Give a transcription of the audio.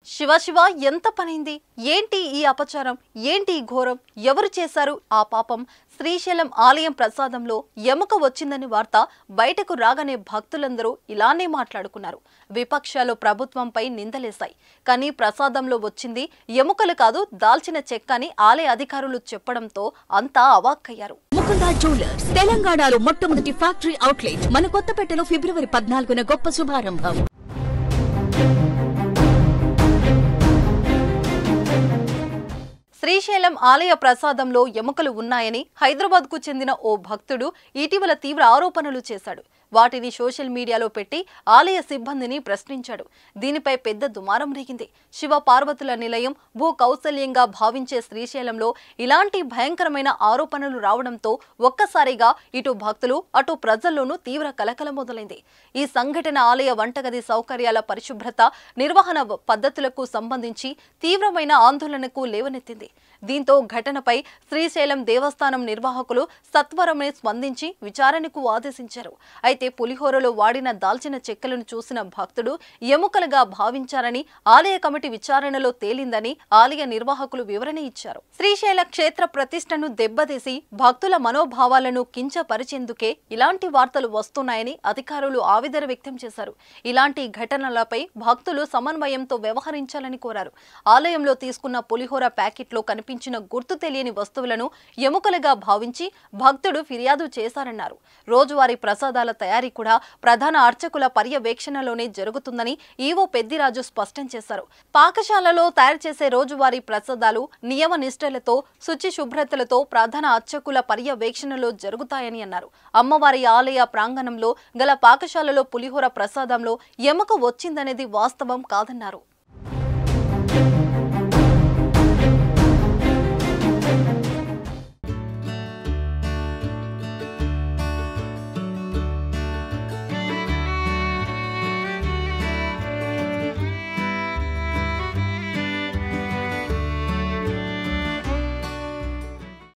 శివ శివ ఎంత పనైంది ఏంటి ఈ అపచారం ఏంటి ఈ ఘోరం ఎవరు చేశారు ఆ పాపం శ్రీశైలం ఆలయం ప్రసాదంలో ఎముక వచ్చిందని వార్త బయటకు రాగానే భక్తులందరూ ఇలానే మాట్లాడుకున్నారు. విపక్షాలు ప్రభుత్వంపై నిందలేశాయి. కానీ ప్రసాదంలో వచ్చింది ఎముకలు కాదు దాల్చిన చెక్క అని ఆలయ అధికారులు చెప్పడంతో అంతా అవాక్కయ్యారు. ముకుందా జ్యువెలర్స్ తెలంగాణలో మొట్టమొదటి ఫ్యాక్టరీ అవుట్లెట్ మన కొత్తపేటలో ఫిబ్రవరి 14న గొప్ప శుభారంభం. శ్రీశైలం ఆలయ ప్రసాదంలో ఎముకలు ఉన్నాయని హైదరాబాద్కు చెందిన ఓ భక్తుడు ఇటీవల తీవ్ర ఆరోపణలు చేశాడు. వాటిని సోషల్ మీడియాలో పెట్టి ఆలయ సిబ్బందిని ప్రశ్నించాడు. దీనిపై పెద్ద దుమారం రేగింది. శివ పార్వతుల నిలయం భూ కౌశల్యంగా భావించే శ్రీశైలంలో ఇలాంటి భయంకరమైన ఆరోపణలు రావడంతో ఒక్కసారిగా ఇటు భక్తులు అటు ప్రజల్లోనూ తీవ్ర కలకలం మొదలైంది. ఈ సంఘటన ఆలయ వంటగది సౌకర్యాల పరిశుభ్రత నిర్వహణ పద్ధతులకు సంబంధించి తీవ్రమైన ఆందోళనకు లేవనెత్తింది. దీంతో ఘటనపై శ్రీశైలం దేవస్థానం నిర్వాహకులు సత్వరమే స్పందించి విచారణకు ఆదేశించారు. అయితే పులిహోరలో వాడిన దాల్చిన చెక్కలను చూసిన భక్తుడు ఎముకలుగా భావించారని ఆలయ కమిటీ విచారణలో తేలిందని ఆలయ నిర్వాహకులు వివరణ ఇచ్చారు. శ్రీశైల క్షేత్ర ప్రతిష్టను దెబ్బతీసి భక్తుల మనోభావాలను కించపరిచేందుకే ఇలాంటి వార్తలు వస్తున్నాయని అధికారులు ఆవేదన వ్యక్తం చేశారు. ఇలాంటి ఘటనలపై భక్తులు సమన్వయంతో వ్యవహరించాలని కోరారు. ఆలయంలో తీసుకున్న పులిహోర ప్యాకెట్లో కనిపించిన గుర్తు తెలియని వస్తువులను ఎముకలుగా భావించి భక్తుడు ఫిర్యాదు చేశారన్నారు. రోజువారీ ప్రసాదాల తయారీ కూడా ప్రధాన అర్చకుల పర్యవేక్షణలోనే జరుగుతుందని ఈవో పెద్దిరాజు స్పష్టం చేశారు. పాకశాలలో తయారు చేసే రోజువారీ ప్రసాదాలు నియమ నిష్ఠలతో శుచి శుభ్రతలతో ప్రధాన అర్చకుల పర్యవేక్షణలో జరుగుతాయని అన్నారు. అమ్మవారి ఆలయ ప్రాంగణంలో గల పాకశాలలో పులిహోర ప్రసాదంలో ఎముక వచ్చిందనేది వాస్తవం కాదన్నారు.